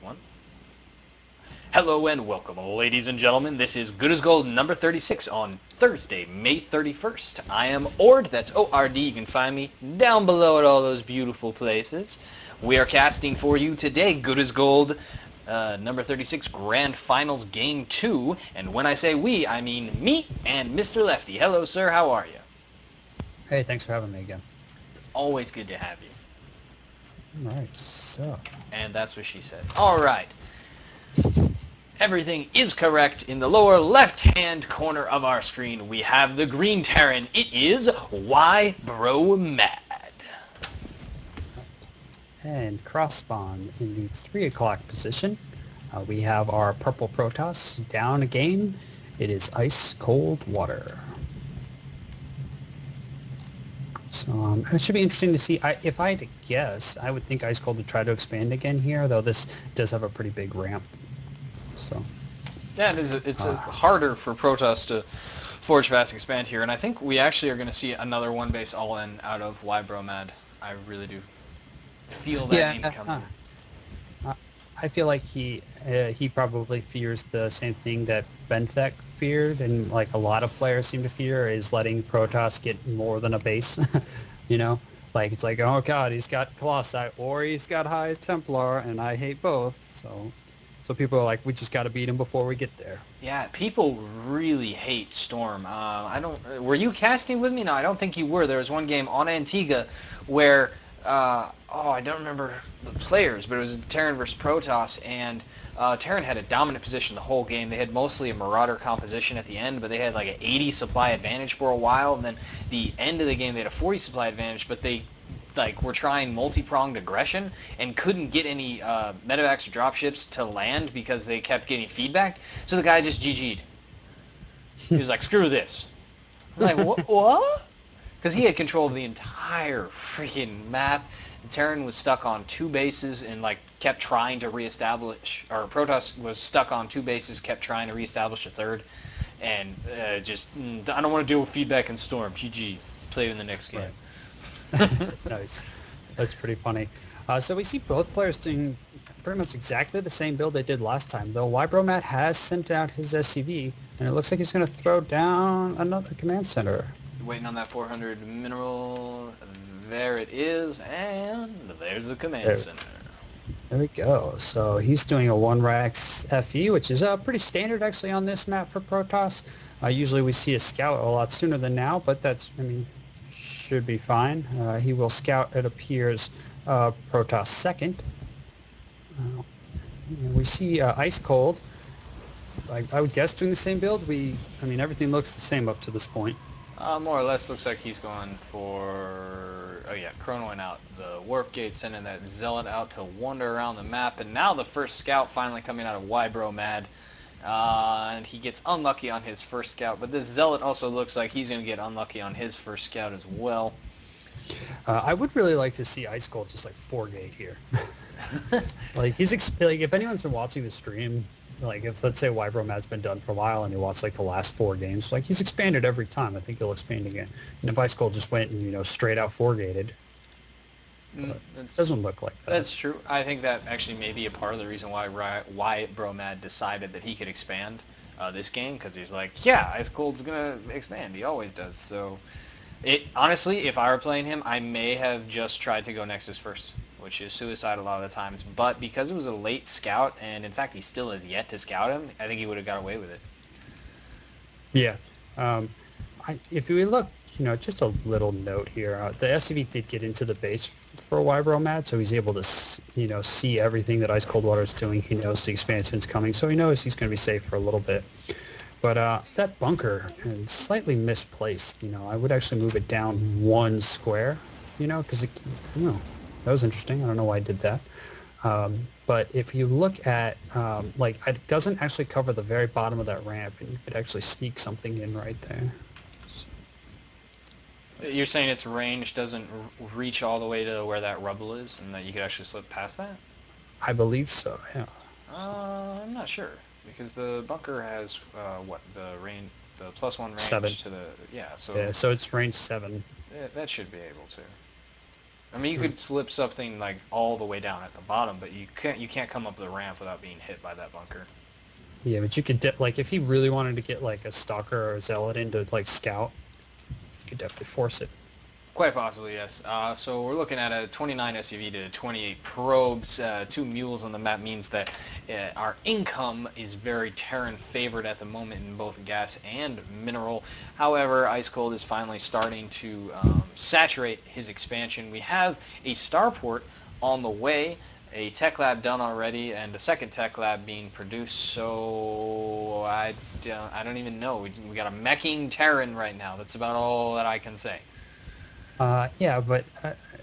One. Hello and welcome, ladies and gentlemen. This is Good as Gold number 36 on Thursday, May 31st. I am OrD, that's O-R-D. You can find me down below at all those beautiful places. We are casting for you today Good as Gold number 36 Grand Finals Game 2. And when I say we, I mean me and Mr. Lefty. Hello, sir. How are you? Hey, thanks for having me again. Always good to have you. All right, so... And that's what she said. All right. Everything is correct. In the lower left-hand corner of our screen, we have the green Terran. It is Why Bro Mad. And cross-spawn in the 3 o'clock position. We have our purple Protoss down a game. It is ice cold water. So it should be interesting to see. If I had to guess, I would think ice cold would try to expand again here, though this does have a pretty big ramp. So Yeah, it's harder for Protoss to forge fast expand here, and I think we actually are going to see another one base all-in out of Why Bro Mad. I really do feel that name coming. I feel like he probably fears the same thing that Benthic feared, and like a lot of players seem to fear, is letting Protoss get more than a base. You know, like it's like, oh god, he's got Colossi or he's got High Templar, and I hate both. So people are like, we just got to beat him before we get there. Yeah, people really hate Storm. Were you casting with me? No, I don't think you were. There was one game on Antigua where, I don't remember the players, but it was Terran versus Protoss, and Terran had a dominant position the whole game. They had mostly a Marauder composition at the end, but they had like an 80 supply advantage for a while, and then the end of the game they had a 40 supply advantage, but they were trying multi-pronged aggression and couldn't get any medevacs or dropships to land because they kept getting feedback. So the guy just GG'd. He was like, screw this. I'm like, what? Because he had control of the entire freaking map. Terran was stuck on 2 bases and kept trying to reestablish, or Protoss was stuck on 2 bases, kept trying to reestablish a third, and I don't want to deal with feedback and Storm. GG. Play in the next game. Right. Nice. That's pretty funny. So we see both players doing pretty much exactly the same build they did last time, though Wybromat has sent out his SCV, and it looks like he's going to throw down another command center. Waiting on that 400 mineral. There it is, and there's the command center. There we go. So he's doing a 1-Rax FE, which is pretty standard actually on this map for Protoss. Usually we see a scout a lot sooner than now, but that's, should be fine. He will scout, it appears, Protoss second. We see Ice Cold. I would guess doing the same build. Everything looks the same up to this point. More or less looks like he's going for, chronoing out the warp gate, sending that zealot out to wander around the map, and now the first scout finally coming out of Wybro Mad. And he gets unlucky on his first scout, but this zealot also looks like he's going to get unlucky on his first scout as well. I would really like to see Ice Cold just 4-gate here. If anyone's been watching the stream, if let's say Wybromad's been done for a while and you watch the last 4 games, he's expanded every time. I think he'll expand again. And if Ice Cold just went and straight out 4-gated, it doesn't look like that. That's true. I think that actually may be a part of the reason why Bromad decided that he could expand this game, because he's like, yeah, Ice Cold's gonna expand. He always does. So, honestly, if I were playing him, I may have just tried to go Nexus first, which is suicide a lot of the times. But because it was a late scout, and in fact he still has yet to scout him, I think he would have got away with it. Yeah. If we look, just a little note here. The SCV did get into the base for Wybromat, so he's able to, see everything that Ice Cold Water is doing. He knows the expansion's coming, so he knows he's going to be safe for a little bit. But that bunker is slightly misplaced. I would actually move it down 1 square, because that was interesting. I don't know why I did that. But if you look at, it doesn't actually cover the very bottom of that ramp, and you could actually sneak something in right there. So. You're saying its range doesn't reach all the way to where that rubble is, and that you could actually slip past that? I believe so, yeah. I'm not sure, because the bunker has, the +1 range 7. to the, so it's range 7. That should be able to. I mean, you Hmm. could slip something like all the way down at the bottom, but you can't come up the ramp without being hit by that bunker. Yeah, but you could like if he really wanted to get like a stalker or a zealot into like scout, you could definitely force it. Quite possibly, yes. So we're looking at a 29 SUV to 28 probes. 2 mules on the map means that our income is very Terran favored at the moment in both gas and mineral. However, Ice Cold is finally starting to saturate his expansion. We have a starport on the way, a tech lab done already, and a second tech lab being produced. So I don't even know. We got a meching Terran right now. That's about all that I can say. Yeah, but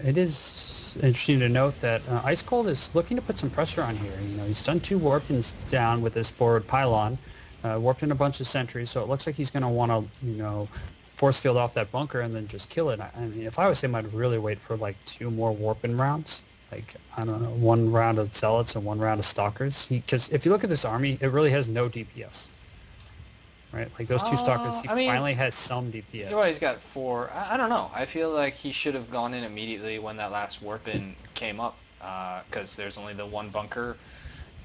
it is interesting to note that Ice Cold is looking to put some pressure on here. He's done 2 warpings down with his forward pylon, warped in a bunch of sentries, so it looks like he's going to want to, force field off that bunker and then just kill it. I mean, if I was him, I'd really wait for like 2 more warping rounds. Like, I don't know, 1 round of zealots and 1 round of stalkers. Because if you look at this army, it really has no DPS, right? Like those 2 stalkers, he I mean, finally has some he's DPS. got four. I don't know. I feel like he should have gone in immediately when that last warp in came up, because there's only the one bunker,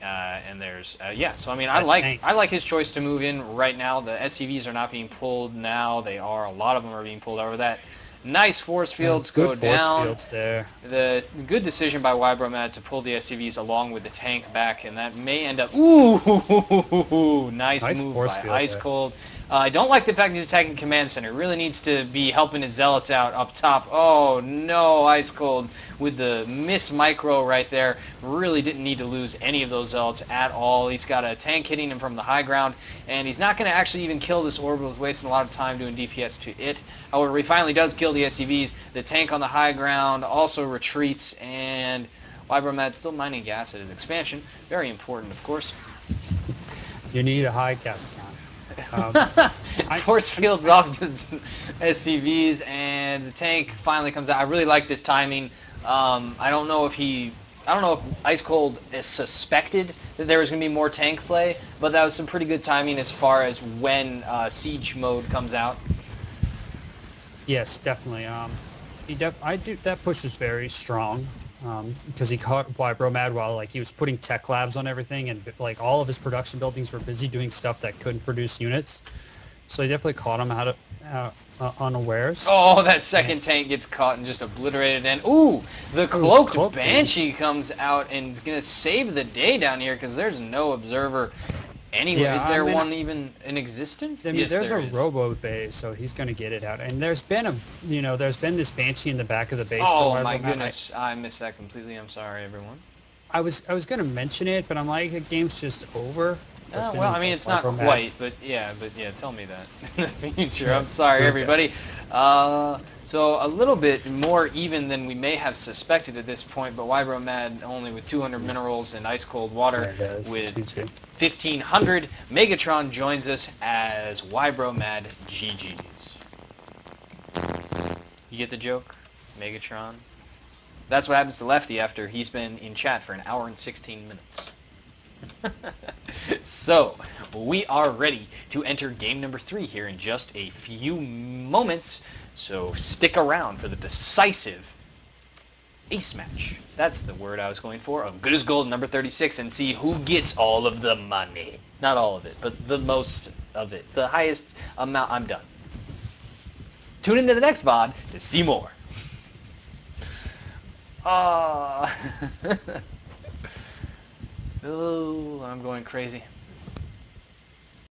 and there's yeah. So I mean, I That like tank. I like his choice to move in right now. The SCVs are not being pulled now. They are. A lot of them are being pulled over that. Nice force fields Good go force down. fields there. The good decision by Wybromad to pull the SCVs along with the tank back, and that may end up. Ooh, nice Nice move force by field Ice there. Cold. I don't like the fact he's attacking Command Center. Really needs to be helping his zealots out up top. Oh no, Ice Cold with the miss micro right there. Really didn't need to lose any of those zealots at all. He's got a tank hitting him from the high ground, and he's not going to actually even kill this orbital. He's wasting a lot of time doing DPS to it. However, he finally does kill the SCVs. The tank on the high ground also retreats, and Wybromad's still mining gas at his expansion. Very important, of course. You need a high gas count. Um, I, Force I, fields I, off his SCVs, and the tank finally comes out. I really like this timing. I don't know if Ice Cold is suspected that there was going to be more tank play, but that was some pretty good timing as far as when siege mode comes out. yes, definitely. I do that push is very strong. Because he caught Bromad while like he was putting tech labs on everything, and like all of his production buildings were busy doing stuff that couldn't produce units. So he definitely caught him out of unawares. Oh, that And second tank gets caught and just obliterated. And ooh, the oh, cloaked cloak beams. banshee comes out and is gonna save the day down here because there's no observer anywhere. Yeah, Is there one even in existence? I mean, Yes, there's a there is. robo bay, so he's going to get it out. And there's been this banshee in the back of the base for Oh Wire my Roman. goodness, I missed that completely. I'm sorry, everyone. I was going to mention it, but I'm like, the game's just over. But Well, then I mean, like it's Wire not Roman, quite, but yeah, tell me that in the future. yeah, I'm sorry, okay, everybody. Uh, so a little bit more even than we may have suspected at this point, but Wybromad only with 200 yeah, minerals and ice cold water yeah, that's with 2-2. 1500. Megatron joins us as Wybromad GG's. You get the joke? Megatron? That's what happens to Lefty after he's been in chat for an hour and 16 minutes. So, we are ready to enter game number 3 here in just a few moments. So stick around for the decisive ace match. That's the word I was going for. Of Good as Gold number 36 and see who gets all of the money. Not all of it, but the most of it. The highest amount. I'm done. Tune into the next VOD to see more. Ah. Oh, I'm going crazy.